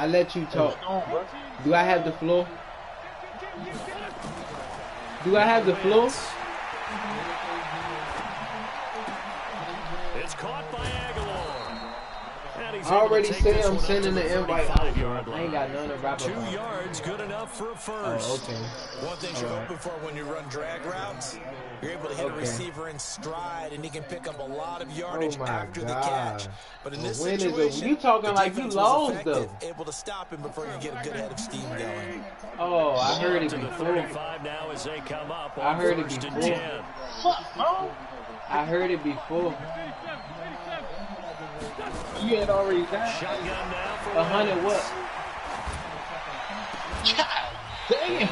I let you talk. Do I have the floor? Do I have the floor? It's caught by Aguilar. I already said I'm sending the invite out. I ain't got none to wrap up. 2 yards, good enough for a first. Oh, okay. One thing you're hoping for when you run drag routes, you're able to hit a receiver in stride, and he can pick up a lot of yardage after the catch. But in this situation, you talking like you lost though. Able to stop him before you get a good head of steam going. Oh, I heard it before. I heard it before. I heard it before. You had already done 100 what? God damn.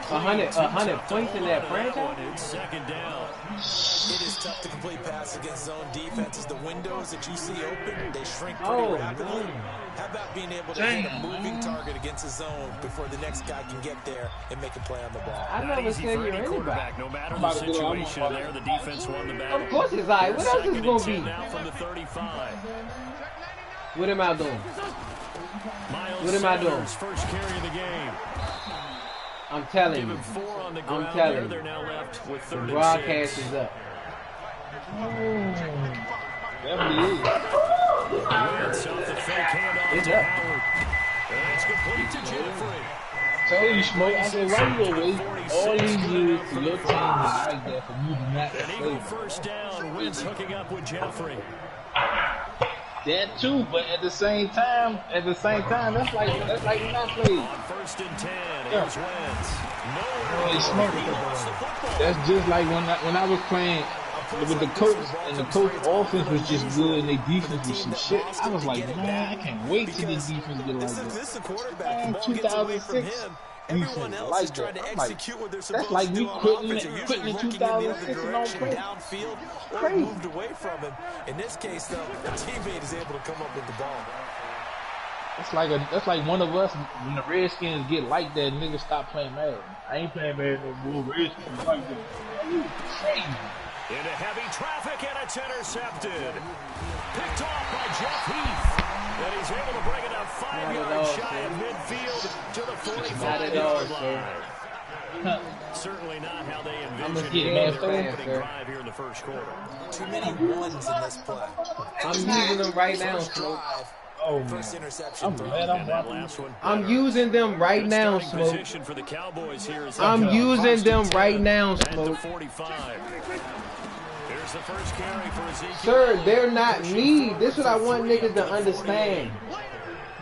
100 points in that franchise? Second down. It is tough to complete pass against zone defenses. The windows that you see open, they shrink pretty rapidly. How about being able to hit a moving target against a zone before the next guy can get there and make a play on the ball? I never said you're anybody. No matter the situation there, the defense won the battle. Of course it's alright. What else is going to be? Now from the 35. What am I doing? What am I doing? First carry of the game. I'm telling you. I'm telling you. They're now left with the broadcast is up. It's up. It's complete to Jeffrey. Tell you, Smoke, I said, why you gonna wait all these years for your team to like that for you to not An Eagle first down, Wentz hooking up with Jeffrey. That too, but at the same time, that's like when I played. On first and 10, here's Wentz. Hey, Smoke, that's just like when I was playing with the coach, and the coach offense was just good and their defense was some shit. I was like, man, I can't wait till the defense get like that. Man, 2006 defense like that. I'm like, that's like me quitting in 2006 and on play. Crazy. Moved away from him. In this case, though, the teammate is able to come up with the ball. That's like one of us when the Redskins get like that, niggas stop playing Madden. I ain't playing Madden no more. Redskins like that. You crazy. Into heavy traffic, and it's intercepted. Picked off by Jeff Heath. And he's able to bring it up 5 yards shy of midfield to the 45-yard line. Certainly not how they envisioned the opening drive here in the first quarter. Too many ones in this play. I'm using them right now, Smoke. Oh, first interception. I'm glad I'm watching. I'm using them right now, Smoke. I'm using them right now, Smoke. The first carry for Ezekiel. Sir, they're not me. This is what I want niggas to understand.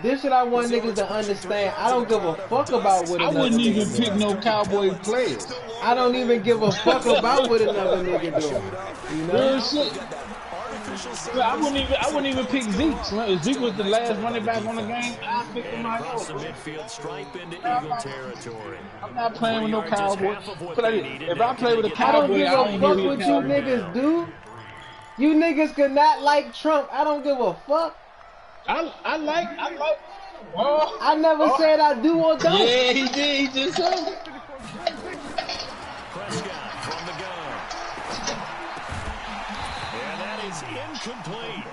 This is what I want niggas to understand. I don't give a fuck about what another I wouldn't even nigga pick doing. no Cowboys players. I don't even give a fuck about what another nigga doing. You know? I wouldn't even pick Zeke. If Zeke was the last running back on the game, I'd pick him across the midfield stripe into Eagle territory. I'm not playing with no Cowboys. If I play with a Cowboy, I don't give a fuck what you niggas do. You niggas could not like Trump. I don't give a fuck. I like. I never said I do or don't. Yeah, he did. He just said. Prescott from the gun. And that is incomplete.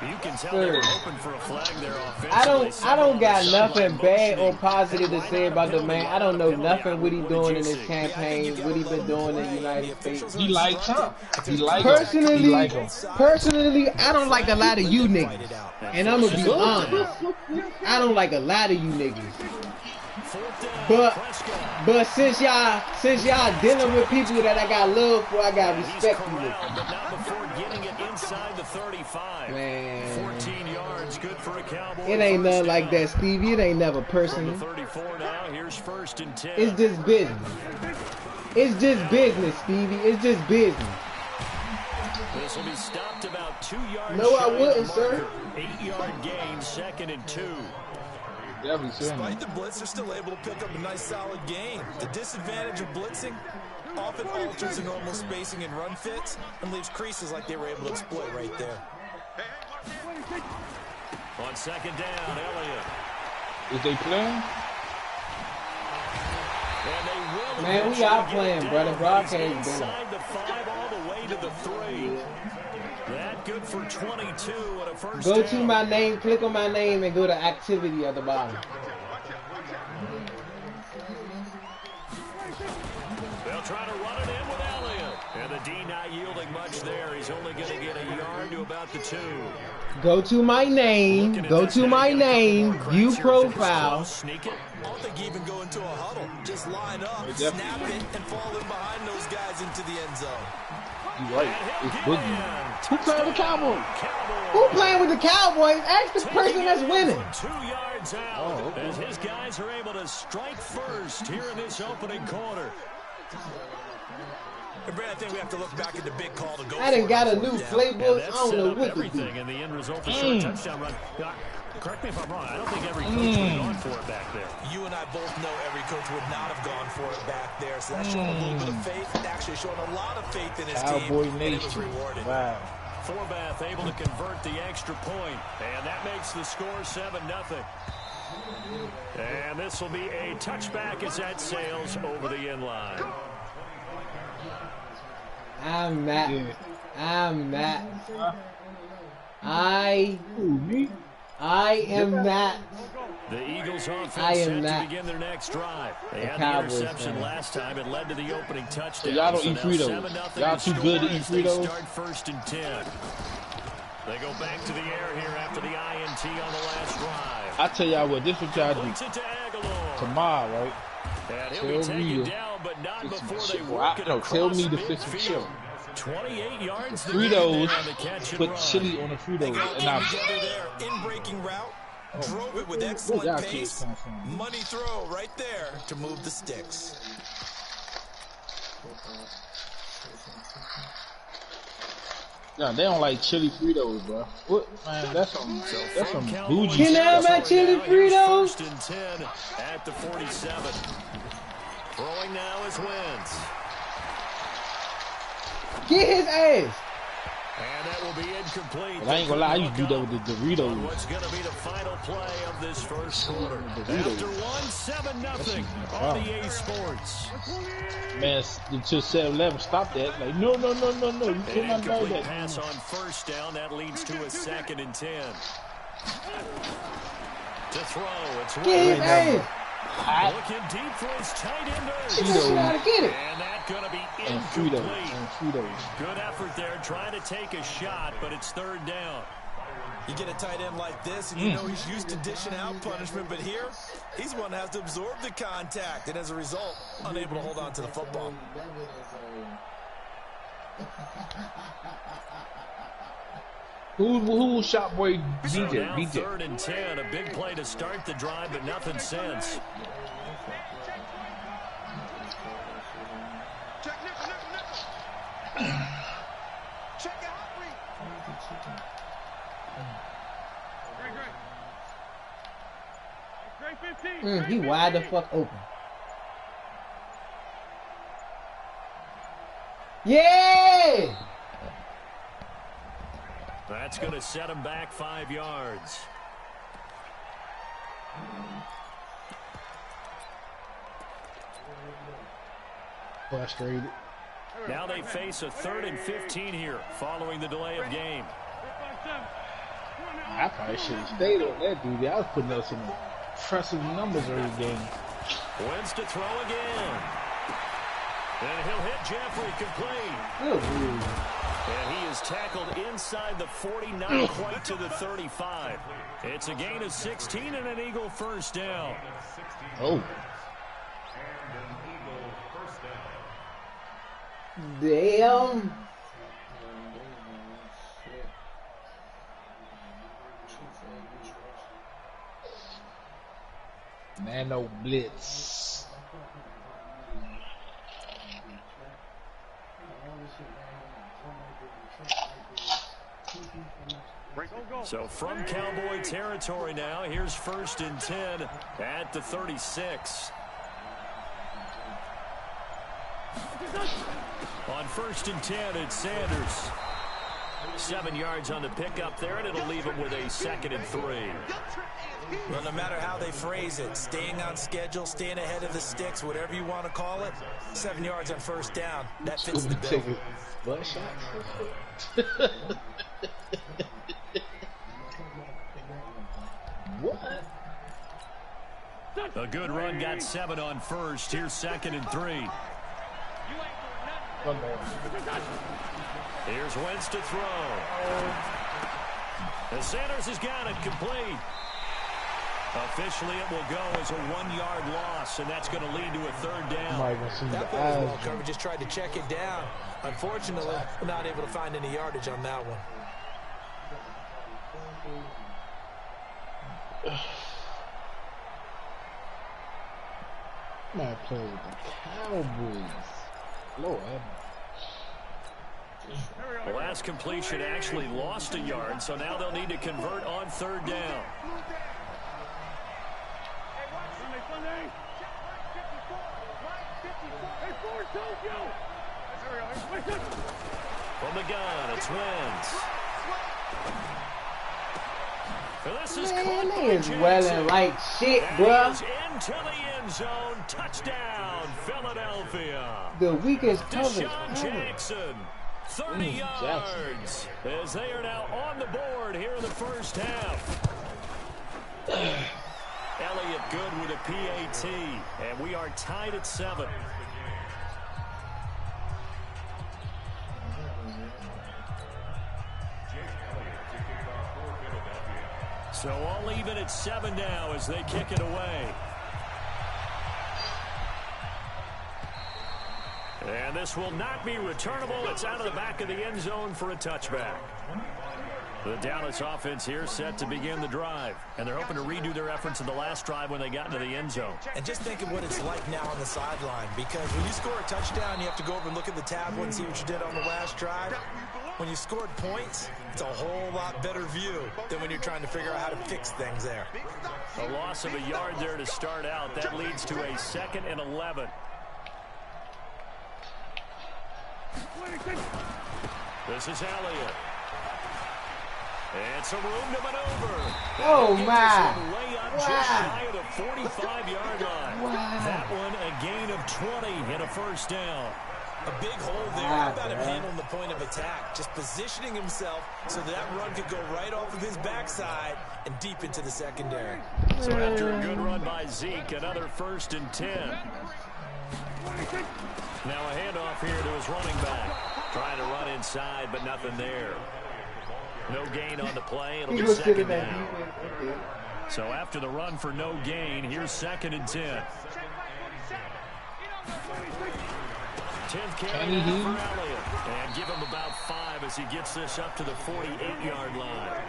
You can tell they're open for a flag there offensively. I don't got nothing bad or positive to say about the man. I don't know nothing what he doing in his campaign, what he been doing in the United States. He likes Trump. Personally, I don't like a lot of you niggas. And I'm gonna be honest. I don't like a lot of you niggas. But since y'all dealing with people that I got love for, I got respect for you. Inside the 35. Man. 14 yards, good for a Cowboy. It ain't nothing like that, Stevie. It ain't never personal. 34 now. Here's first and 10. It's just business. It's just business, Stevie. It's just business. This will be stopped about 2 yards. No, I wouldn't, sir. 8-yard gain, second and 2. Despite the blitz, they're still able to pick up a nice solid gain. The disadvantage of blitzing often alters the normal spacing and run fits and leaves creases like they were able to exploit right there. On second down, Elliott. Is they playing? Man, we out playing, brother. Broadcast inside the 5 all the way to the 3. That good went for 22 and a first Go down. to my name, click on my name, and go to activity at the bottom. They'll try to run it in with Elliott. And the D not yielding much there. He's only going to get a yard to about the 2. Go to my name, view profile. Sneak it. I don't think you even go into a huddle. Just line up, snap it, and fall in behind those guys into the end zone. You're right. It's Boogie. Who playing with the Cowboys? Who playing with the Cowboys? Ask the person that's winning. 2 yards out as his guys are able to strike first here in this opening quarter. I think we have to look back at the big call to go. I done got a new playbook. I don't know what to do. Everything in the end result is a touchdown run. Correct me if I'm wrong. I don't think every coach would have gone for it back there. You and I both know every coach would not have gone for it back there. So that's showing a little bit of faith. Actually showing a lot of faith in his Cowboy team. And it was rewarded. Wow. Forbath able to convert the extra point. And that makes the score 7-0. And this will be a touchback as that sails over the end line. I'm not. I am not. The Eagles offense set to begin their next drive. They had the interception last time. It led to the opening touchdown. Y'all don't eat Fritos. Y'all too good to eat Fritos. Start 1st and 10. They go back to the air here after the INT on the last drive. I tell y'all what, this is what y'all do. Tomorrow, right? Tell me tell me to fix some chill. 28 yards. Fritos, put chili on the Fritos, and I in breaking route, drove it with excellent pace. Money throw right there to move the sticks. No, they don't like chili Fritos, bro. What, man? That's some bougie. Can I have my chili Fritos? 1st and 10 at the 47. Throwing now is Wentz. Get his ass. And that will be incomplete. But I ain't gonna lie, I used to do that with the Doritos. What's going to be the final play of this first quarter? After 1-7-0 on EA Sports. Man, until 7-11, stop that. Like, no. You cannot do that. Pass on 1st down. That leads to a 2nd and 10. To throw, it's Get his ass. looking deep for his tight end. Get it. And that's going to be And incomplete. Good effort there, trying to take a shot, but it's 3rd down. You get a tight end like this, and you know he's used to dishing out punishment, but here, he's one that has to absorb the contact, and as a result, unable to hold on to the football. Who shot boy So DJ? now 3rd and 10, a big play to start the drive, but nothing since. He wide the fuck open. Yeah! That's going to set him back 5 yards. Frustrated. Now they face a 3rd and 15 here following the delay of game. I probably should have stayed on that dude. I was putting up some impressive numbers early game. Wentz to throw again. And he'll hit Jeffrey complete. And he is tackled inside the 49, quite to the 35. It's a gain of 16 and an Eagle 1st down. Oh. Damn. Nano blitz. So from Cowboy territory now, here's 1st and 10 at the 36. On 1st and 10, it's Sanders. 7 yards on the pickup there, and it'll leave him with a 2nd and 3. Well, no matter how they phrase it, staying on schedule, staying ahead of the sticks, whatever you want to call it, 7 yards on first down, that fits the bill. Butt shots? What? A good run got 7 on first. Here's 2nd and 3. Here's Wentz to throw. And Sanders has got it complete. Officially, it will go as a 1-yard loss, and that's going to lead to a 3rd down. That play was well covered. Just tried to check it down. Unfortunately, we're not able to find any yardage on that one. Man, playing with the Cowboys. Lord. The last completion actually lost a yard, so now they'll need to convert on 3rd down. From the gun, it's Wentz. This is Man, they is welling like shit, bruh. Into the end zone, touchdown, Philadelphia. The weakest coverage Jackson, 30 yards, as they are now on the board here in the first half. Elliott good with a PAT, and we are tied at 7. So all even at 7 now as they kick it away. And this will not be returnable. It's out of the back of the end zone for a touchback. The Dallas offense here set to begin the drive. And they're hoping to redo their efforts in the last drive when they got into the end zone. And just think of what it's like now on the sideline. Because when you score a touchdown, you have to go over and look at the tablet and see what you did on the last drive. When you scored points, it's a whole lot better view than when you're trying to figure out how to fix things there. A loss of a yard there to start out. That leads to a 2nd and 11. This is Elliott. And some room to maneuver. Oh, my. Way up just shy of the 45-yard line. Wow. That one a gain of 20 and a first down. A big hole there. How about him handling the point of attack? Just positioning himself so that run could go right off of his backside and deep into the secondary. So after a good run by Zeke, another 1st and 10. Now a handoff here to his running back. Trying to run inside, but nothing there. No gain on the play. It'll be 2nd down. So after the run for no gain, here's 2nd and 10. 10th carry for Elliott. And give him about 5 as he gets this up to the 48-yard line.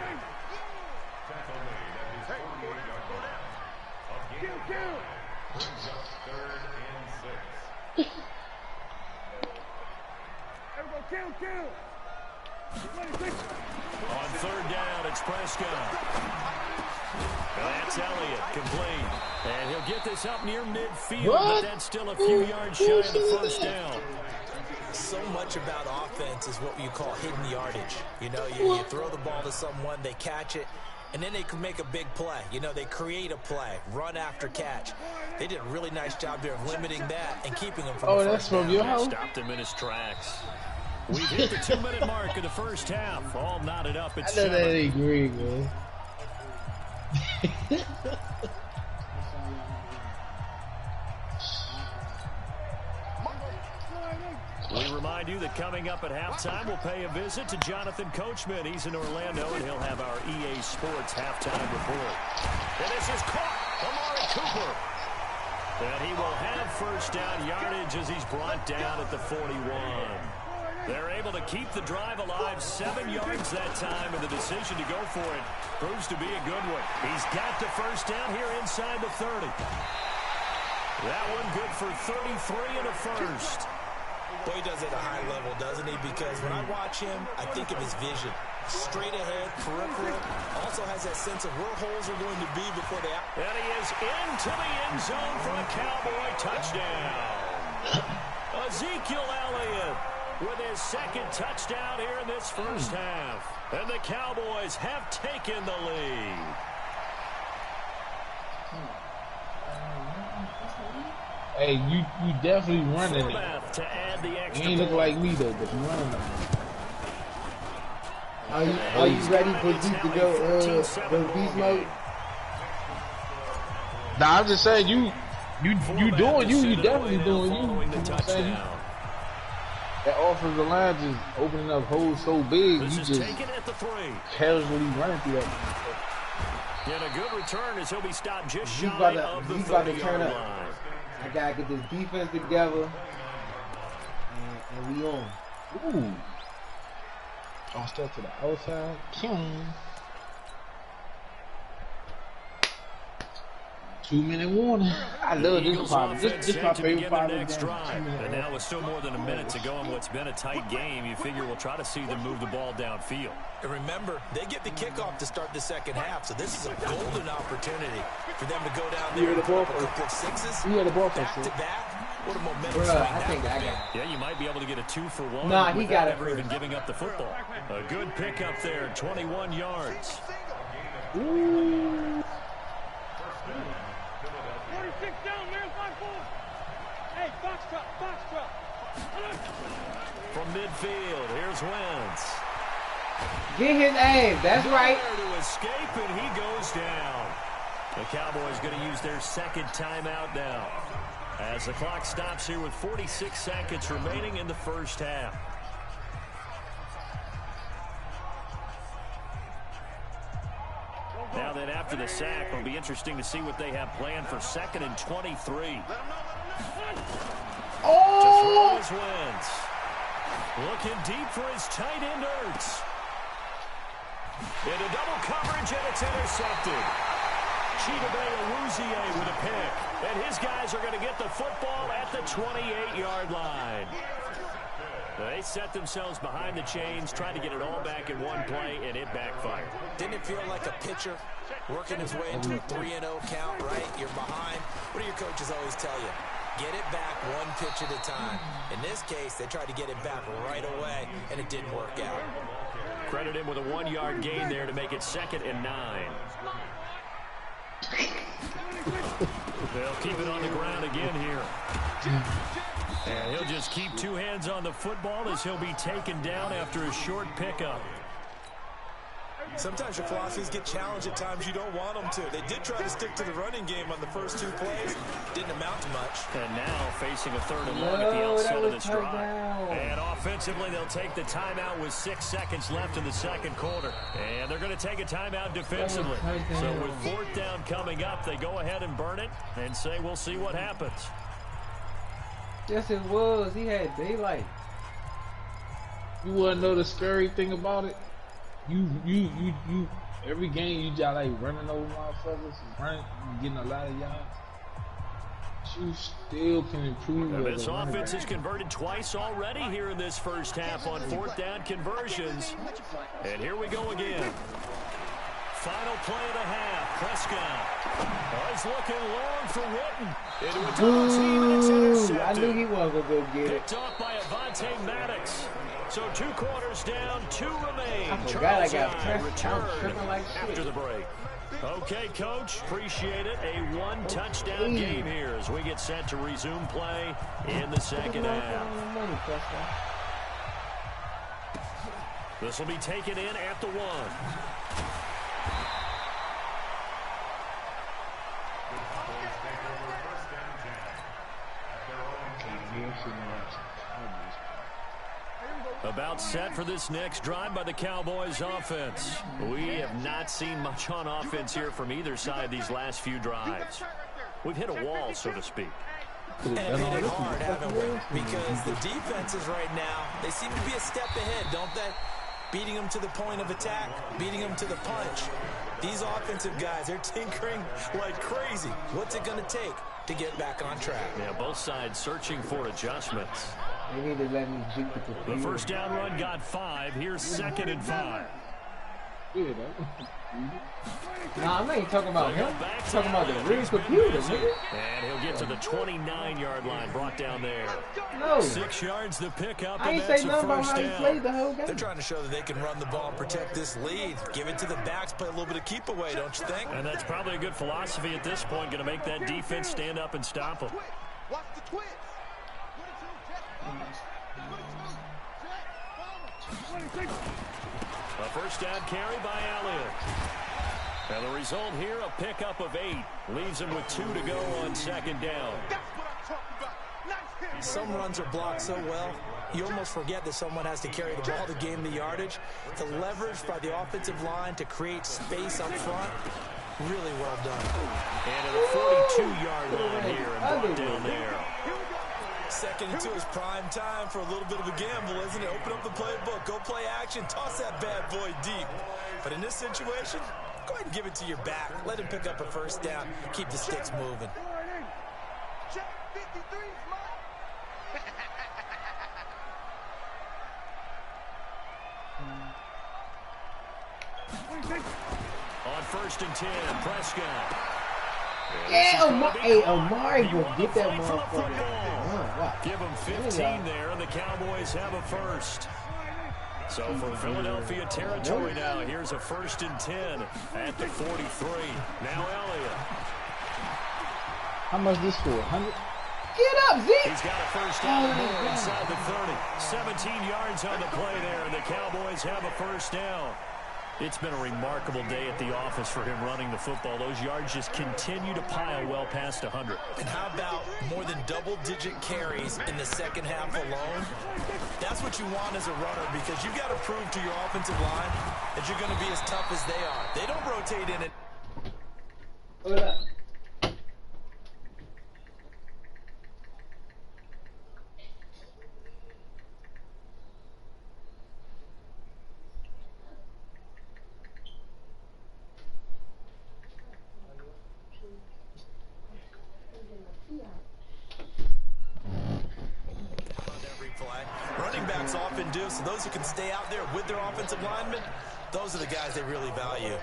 On 3rd down, it's Prescott. And that's Elliott, complete. And he'll get this up near midfield, but that's still a few yards shy of the 1st down. So much about offense is what you call hidden yardage. You know, you throw the ball to someone, they catch it, and then they can make a big play. You know, they create a play, run after catch. They did a really nice job there of limiting that and keeping him from the first down. your house? Stopped him in his tracks. We've hit the 2-minute mark of the first half. All knotted up at 7. I know that ain't great, man. We remind you that coming up at halftime, we'll pay a visit to Jonathan Coachman. He's in Orlando, and he'll have our EA Sports halftime report. And this is caught. Amari Cooper. And he will have first down yardage as he's brought down at the 41. They're able to keep the drive alive, 7 yards that time, and the decision to go for it proves to be a good one. He's got the first down here inside the 30. That one good for 33 and a first. Boy, he does it at a high level, doesn't he? Because when I watch him, I think of his vision. Straight ahead, peripheral. Also has that sense of where holes are going to be before they... And he is into the end zone for a Cowboy touchdown. Ezekiel Elliott with his 2nd touchdown here in this first half. And the Cowboys have taken the lead. Hey, you definitely running it. You ain't look like me though, but you running it. Are you ready for Zeke to go beast mode? Nah, I'm just saying you doing you definitely doing you. You know what I'm saying? That offensive line just opening up holes so big, you just casually running through that. And a good return as he'll be stopped just shy of the 30-yard line. I gotta get this defense together, and we on. Ooh. I'll step to the outside. 2-minute warning. I love this part. This my favorite part of the game. And now with still more than a minute to go in what's been a tight game, you figure we'll try to see them move the ball downfield. And remember, they get the kickoff to start the second half, so this is a golden opportunity for them to go down there and put up a couple of sixes. Back to back. What a momentum swing I think I got it. Yeah, you might be able to get a 2-for-1 nah, he got it never even giving up the football. A good pickup there, 21 yards. Ooh. 46 down, there's my boy. Hey, box truck. From midfield, here's Wentz. Get his ass, that's right. To escape, and he goes down. The Cowboys going to use their second timeout now, as the clock stops here with 46 seconds remaining in the first half. Now then, after the sack, it'll be interesting to see what they have planned for 2nd and 23. Oh! To throw is Wentz. Looking deep for his tight end, Ertz. Into double coverage, and it's intercepted. Chidobe with a pick. And his guys are going to get the football at the 28-yard line. They set themselves behind the chains, trying to get it all back in one play, and it backfired. Didn't it feel like a pitcher working his way into a 3-0 count, right? You're behind. What do your coaches always tell you? Get it back one pitch at a time. In this case, they tried to get it back right away, and it didn't work out. Credit him with a 1-yard gain there to make it 2nd and 9. They'll keep it on the ground again here. And he'll just keep two hands on the football as he'll be taken down after a short pickup. Sometimes your philosophies get challenged at times you don't want them to. They did try to stick to the running game on the first 2 plays. Didn't amount to much. And now facing a 3rd and long at the outset of this drive. And offensively, they'll take the timeout with 6 seconds left in the second quarter. And they're going to take a timeout defensively. So with 4th down coming up, they go ahead and burn it and say we'll see what happens. Yes, it was. He had daylight. You want to know the scary thing about it? You every game you just like running over motherfuckers, running, getting a lot of yards. You still can improve. This offense has converted twice already here in this first half on 4th down conversions. And here we go again. Final play of the half. Prescott. Oh, he's looking long for Witten. Into a double team, and it's intercepted. I knew he wasn't going to go get it. Picked off by Avonte Maddox. So 2 quarters down, 2 remain. I forgot I got pressed. tripping like shit. After the break. Okay, Coach, appreciate it. A 1-touchdown game here as we get set to resume play in the second half. This will be taken in at the 1. About set for this next drive by the Cowboys offense. We have not seen much on offense here from either side these last few drives. We've hit a wall, so to speak. And hit it hard, haven't we? Because the defenses right now, they seem to be a step ahead, don't they? Beating them to the point of attack, beating them to the punch. These offensive guys, they're tinkering like crazy. What's it going to take to get back on track? Yeah, both sides searching for adjustments. They need to let me juke the first down run got 5. Here's 2nd and 5. Nah, I'm not even talking about him. I'm talking about the real computer, nigga. And he'll get to the 29-yard line, brought down there. No. 6 yards to pick up, I and ain't that's say a nothing about first how he down. played the whole game. They're trying to show that they can run the ball and protect this lead. Give it to the backs, play a little bit of keep away, don't you think? And that's probably a good philosophy at this point, going to make that defense stand up and stop them. Watch the twist. A first down carry by Elliott. And the result here, a pickup of 8. Leaves him with 2 to go on second down. Some runs are blocked so well, you almost forget that someone has to carry the ball to gain the yardage. The leverage by the offensive line to create space up front, really well done. And at a 42-yard line here and brought down there. Second and 2 is prime time for a little bit of a gamble, isn't it? Open up the playbook, go play action, toss that bad boy deep. But in this situation, go ahead and give it to your back. Let him pick up a first down, keep the sticks moving. On first and 10, Prescott. Yeah, Omari will get that motherfucker. Give him 15 there, and the Cowboys have a first. So for Philadelphia territory now, here's a first and 10 at the 43. Now Elliott. How much this for? 100? Get up, Zeke! He's got a first down more inside the 30. 17 yards on the play there, and the Cowboys have a first down. It's been a remarkable day at the office for him running the football. Those yards just continue to pile well past 100. And how about more than double-digit carries in the second half alone? That's what you want as a runner, because you've got to prove to your offensive line that you're going to be as tough as they are. They don't rotate in it. Look at that. Running backs often do, so those who can stay out there with their offensive linemen, those are the guys they really value.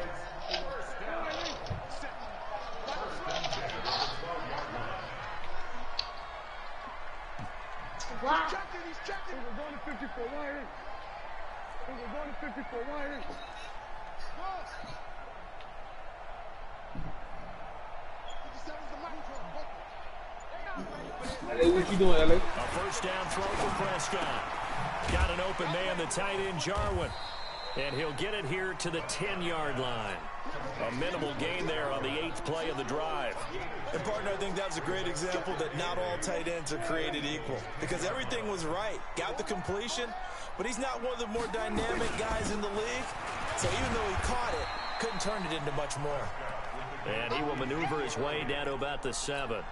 Wow. He's checking. We're going to 54 wide. We're going to 54 wide. Hey, what you doing, LA? A first down throw for Prescott. Got an open man, the tight end, Jarwin. And he'll get it here to the 10-yard line. A minimal gain there on the 8th play of the drive. And, partner, I think that was a great example that not all tight ends are created equal. Because everything was right. Got the completion, but he's not one of the more dynamic guys in the league. So even though he caught it, couldn't turn it into much more. And he will maneuver his way down to about the 7.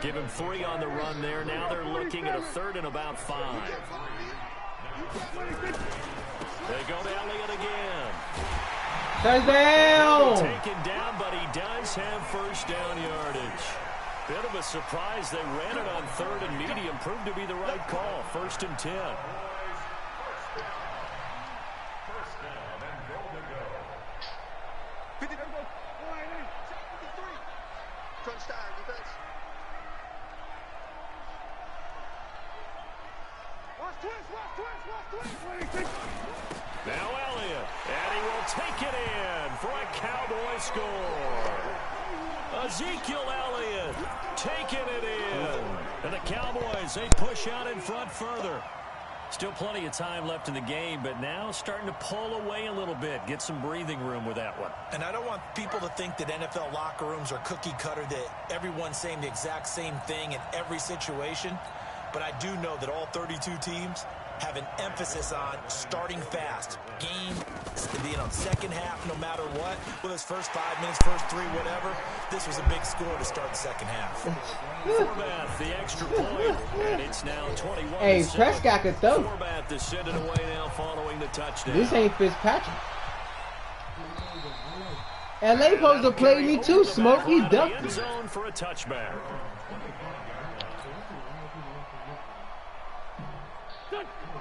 Give him 3 on the run there. Now they're looking at a 3rd and about 5. They go to Elliott again. Touchdown! Taken down, but he does have first down yardage. Bit of a surprise. They ran it on 3rd and medium. Proved to be the right call. 1st and 10. Now Elliott, and he will take it in for a Cowboy score. Ezekiel Elliott taking it in. And the Cowboys, they push out in front further. Still plenty of time left in the game, but now starting to pull away a little bit. Get some breathing room with that one. And I don't want people to think that NFL locker rooms are cookie cutter, that everyone's saying the exact same thing in every situation. But I do know that all 32 teams have an emphasis on starting fast. Game, second half, no matter what. With his first 5 minutes, first 3, whatever. This was a big score to start the second half. Forbath, the extra point, and it's now 21. Hey, Prescott could throw. Forbath to send it away now following the touchdown. This ain't Fitzpatrick. LA supposed to play me too, Smoke. He ducked end zone for a touchback.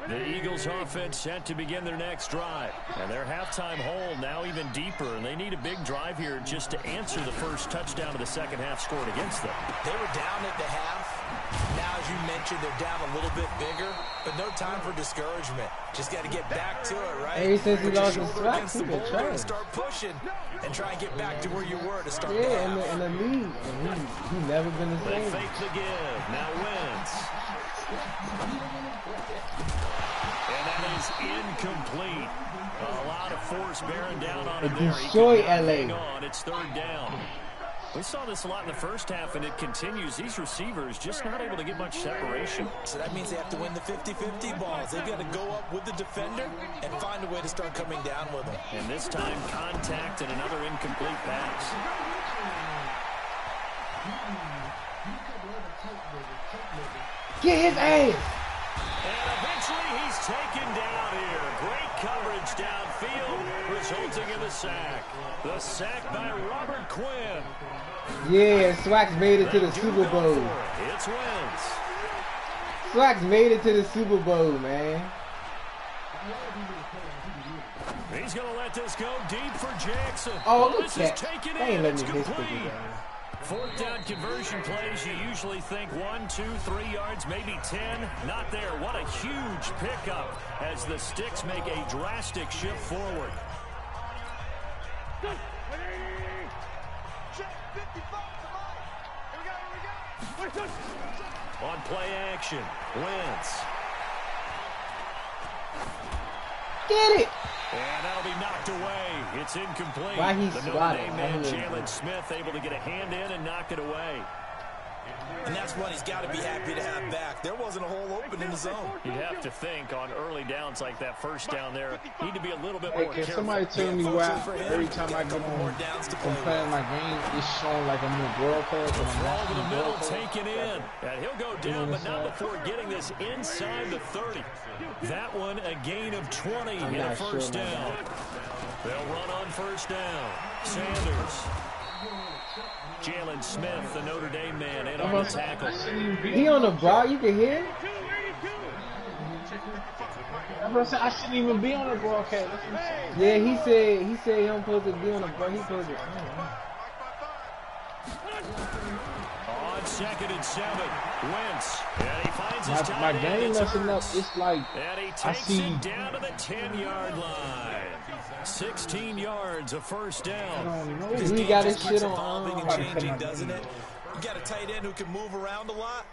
The Eagles offense set to begin their next drive. And their halftime hole now even deeper. And they need a big drive here just to answer the first touchdown of the second half scored against them. They were down at the half. Now, as you mentioned, they're down a little bit bigger. But no time for discouragement. Just got to get back to it, right? Ever since he lost his against the swag, board and start pushing. And try and get back to where you were to start the yeah, half. in the league. And he never been the They same. fake the give. Now wins. And that is incomplete. A lot of force bearing down on him there. Destroy LA. Hang on. It's third down. We saw this a lot in the first half, and it continues. These receivers just not able to get much separation. So that means they have to win the 50-50 balls. They've got to go up with the defender and find a way to start coming down with them. And this time, contact and another incomplete pass. Get his ass! And eventually he's taken down here. Great coverage downfield, resulting in the sack. The sack by Robert Quinn. Yeah, Swax made it to the Super Bowl. It's Wentz. Swax made it to the Super Bowl, man. He's going to let this go deep for Jackson. Oh, look this at is taken that. They ain't in. letting It's me miss complete. this. Fourth down conversion plays, you usually think 1, 2, 3 yards, maybe 10. Not there. What a huge pickup as the Sticks make a drastic shift forward. On play action, Wentz. Get it! And that'll be knocked away. It's incomplete. Why he the Notre swatted? Dame man, Jalen Smith, able to get a hand in and knock it away. And that's one he's got to be happy to have back. There wasn't a hole open in the zone. You'd have to think on early downs like that first down there, need to be a little bit Hey, more can careful. somebody tell me why every time I go on and play my game, it's showing like I'm in broadcast and I'm Throw not over the in middle, broadcast? taken in. And he'll go down, but not before getting this inside the 30. That one, a gain of 20 I'm in a not first sure, down. They'll run on first down. Sanders. Jalen Smith, the Notre Dame man, in on the tackle. He on the broad, you can hear? I shouldn't even be on the broadcast. Yeah, he said he don't supposed to be on the broad. He supposed to. On 2nd and 7, Wentz. And he finds his tight My end. game It's messing up. Hurts. It's like And he I takes see. it down to the 10-yard line. 16 yards, a first down. He got his shit Evolving on. and changing, doesn't it? You got a tight end who can move around a lot.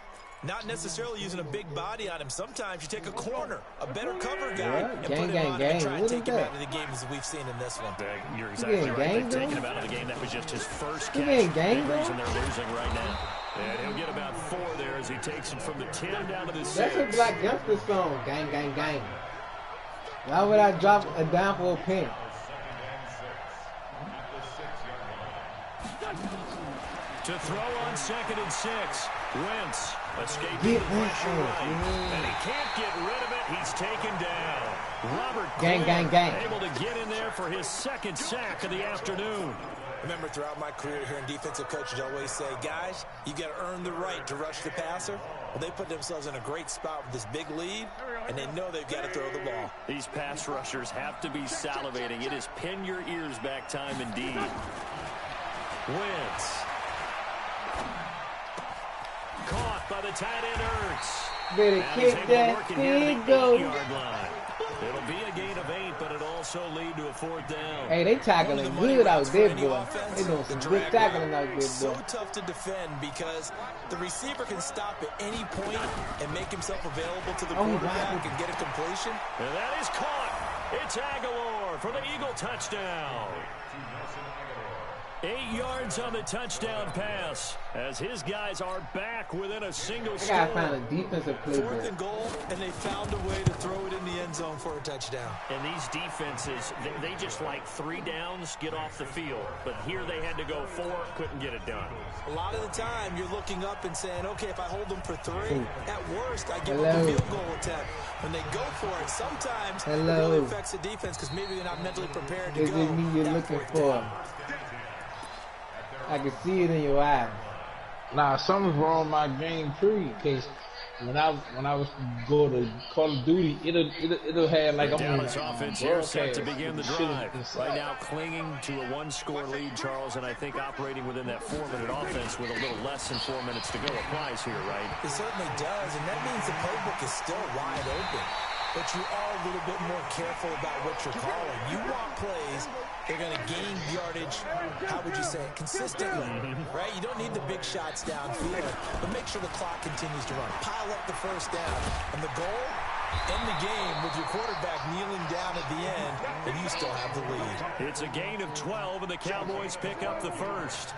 Not necessarily using a big body on him. Sometimes you take a corner, a better cover guy, and Gang, put him gang, on him and gang. try and What take is him that? out of the game as we've seen in this one. You're exactly getting right. gang, They've taken though? him out of the game. That was just his first He catch. getting gang, Big reason though? they're losing right now. And he'll get about 4 there as he takes it from the 10 down to the 6. That's a Black Youngster song. Gang, gang, gang. Why would I drop a down for a pin? To throw on 2nd and 6. Wentz escaping Get the pressure Wentz, right. man. And he can't get rid of it. He's taken down. Robert Gang, Quinn gang, gang. able to get in there for his 2nd sack of the afternoon. Remember, throughout my career here in defensive coaches always say, guys, you got to earn the right to rush the passer. Well, they put themselves in a great spot with this big lead, and they know they've got to throw the ball. These pass rushers have to be salivating. It is pin your ears back time indeed. Wentz. Caught by the tight end Hurts. Better Now he's kick able to that work it here to field the goal. 8-yard line. It'll be a gain of 8, but it'll also lead to a 4th down. Hey, they tackling good out there, boy. Offense, They doing the some drag good tackling out there, so boy. tough to defend because the receiver can stop at any point and make himself available to the Oh, quarterback wow. and get a completion. And that is caught. It's Aguilar for the Eagle touchdown. 8 yards on the touchdown pass as his guys are back within a single I score. gotta find a defensive 4th playbook. and goal, and they found a way to throw it in the end zone for a touchdown. And these defenses, they just like 3 downs, get off the field. But here they had to go 4, couldn't get it done. A lot of the time, you're looking up and saying, okay, if I hold them for 3, at worst, I give Hello. them a field goal attempt. When they go for it, sometimes it Hello. really affects the defense because maybe they're not mentally prepared to Is go it me you're that looking 4th for? down. I can see it in your eyes. Nah, something's wrong with my game tree. Cause when I was go to Call of Duty, it'll have like Dallas offense here set to begin the drive. Right now clinging to a 1-score lead, Charles, and I think operating within that 4-minute offense with a little less than 4 minutes to go applies here, right? It certainly does, and that means the playbook is still wide open. But you are a little bit more careful about what you're calling. You want plays, they're going to gain yardage, how would you say it, consistently, right? You don't need the big shots downfield, but make sure the clock continues to run. Pile up the first down. And the goal, end the game with your quarterback kneeling down at the end, and you still have the lead. It's a gain of 12, and the Cowboys pick up the first.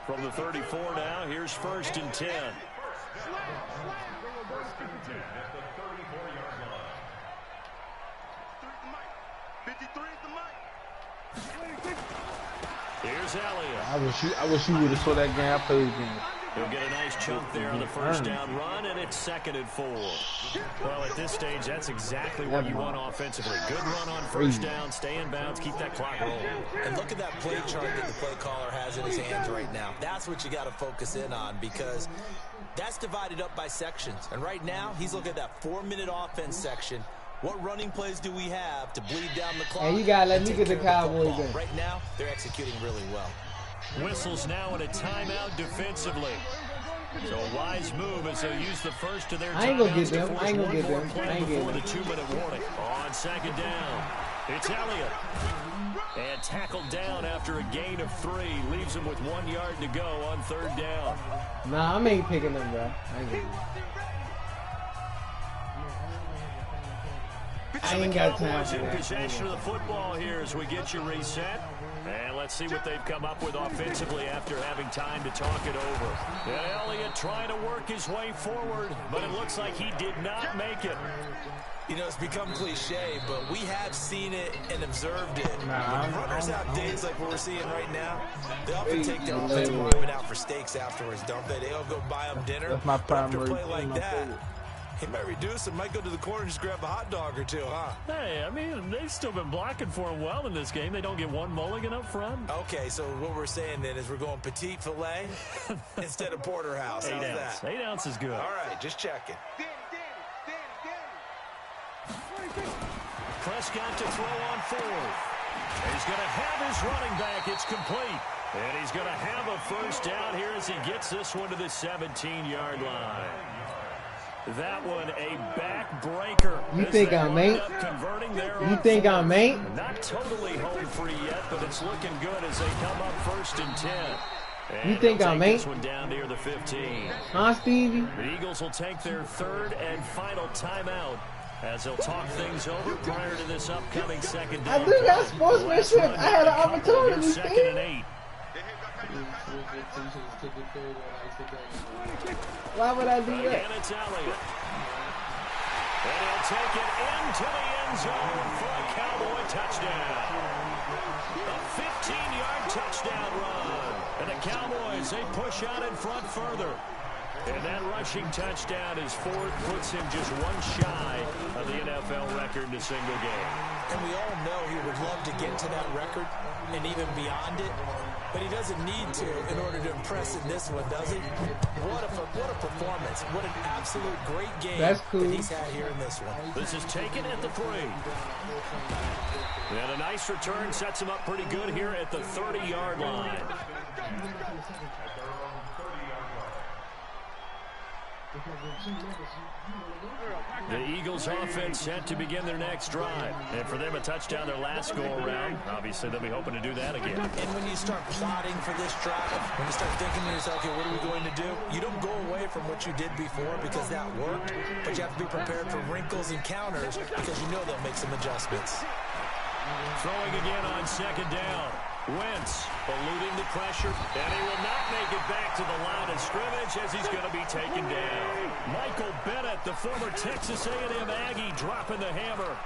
From the 34 now, here's 1st and 10. Here's Elliott. I wish you would have saw that game I played again. He'll get a nice chunk there on the first down run, and it's 2nd and 4. Well, at this stage, that's exactly what you want offensively. Good run on first down, stay in bounds, keep that clock rolling. And look at that play chart that the play caller has in his hands right now. That's what you got to focus in on, because that's divided up by sections. And right now, he's looking at that 4-minute offense section. What running plays do we have to bleed down the clock? And you gotta let me get the Cowboys in. Right now, they're executing really well. Whistles now in a timeout defensively. So a wise move as they'll use the first of their timeouts. I ain't gonna get them. I ain't gonna get them. I ain't before the 2-minute warning. On 2nd down, it's Elliott. And tackled down after a gain of 3. Leaves him with 1 yard to go on 3rd down. Nah, I ain't picking them, bro. I ain't got time for in that. possession of the football here as we get you reset. And let's see what they've come up with offensively after having time to talk it over. And Elliott trying to work his way forward, but it looks like he did not make it. You know, it's become cliche, but we have seen it and observed it. When runners have days like what we're seeing right now, they often take their offensive lineman out for steaks afterwards, don't they? They'll go buy them dinner. That's my after a primary play like that, he might reduce and might go to the corner and just grab a hot dog or two, huh? Hey, I mean, they've still been blocking for him well in this game. They don't get one mulligan up front. Okay, so what we're saying then is we're going petite filet instead of porterhouse. How's 8 ounce. that? 8 ounce is good. All right, just checking. Prescott to throw on 4th. He's going to have his running back. It's complete. And he's going to have a first down here as he gets this one to the 17-yard line. That one a backbreaker. You think I'm ain't? You think I'm ain't? Not totally home free yet, but it's looking good as they come up 1st and 10. And you think I'm ain't? This one down near the 15. Huh, Stevie? The Eagles will take their 3rd and final timeout as they'll talk things over prior to this upcoming 2nd down. I do got sportsmanship. I had an opportunity. 2nd and 8. Why would I do that? And it's Elliott. And he'll take it into the end zone for a Cowboy touchdown. A 15-yard touchdown run. And the Cowboys, they push out in front further. And that rushing touchdown is 4th, puts him just 1 shy of the NFL record in a single game. And we all know he would love to get to that record and even beyond it, but he doesn't need to in order to impress in this one, does he? What a performance. What an absolute great game that he's had here in this one. This is taken at the 3. And a nice return sets him up pretty good here at the 30-yard line. The Eagles offense set to begin their next drive. And for them, a touchdown their last go-around. Obviously, they'll be hoping to do that again. And when you start plotting for this drive, when you start thinking to yourself, okay, what are we going to do? You don't go away from what you did before because that worked, but you have to be prepared for wrinkles and counters because you know they'll make some adjustments. Throwing again on 2nd down. Wentz eluding the pressure, and he will not make it back to the line of scrimmage as he's going to be taken down. Michael Bennett, the former Texas A&M Aggie, dropping the hammer.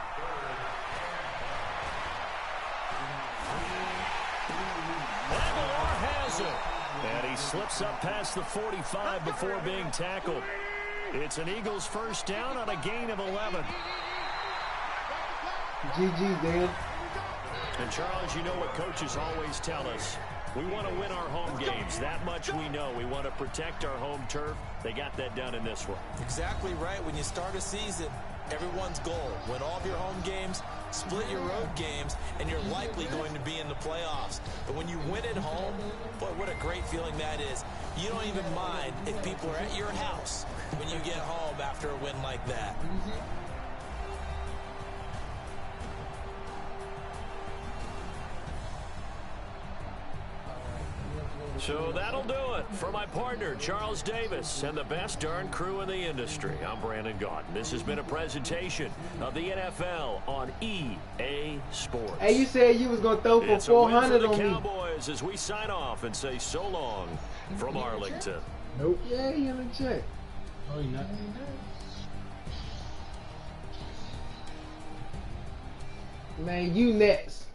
Aguilar has it, and he slips up past the 45 before being tackled. It's an Eagles first down on a gain of 11. GG, dude. And Charles, you know what coaches always tell us. We want to win our home games. That much we know. We want to protect our home turf. They got that done in this one. Exactly right. When you start a season, everyone's goal, win all of your home games, split your road games, and you're likely going to be in the playoffs. But when you win at home, boy, what a great feeling that is. You don't even mind if people are at your house when you get home after a win like that. So that'll do it for my partner, Charles Davis, and the best darn crew in the industry. I'm Brandon Gaudin. This has been a presentation of the NFL on EA Sports. Hey, you said you was going to throw for 400 on me. Cowboys as we sign off and say so long from Arlington. Nope. Yeah, he in the check. Oh, you're not. Man, you next.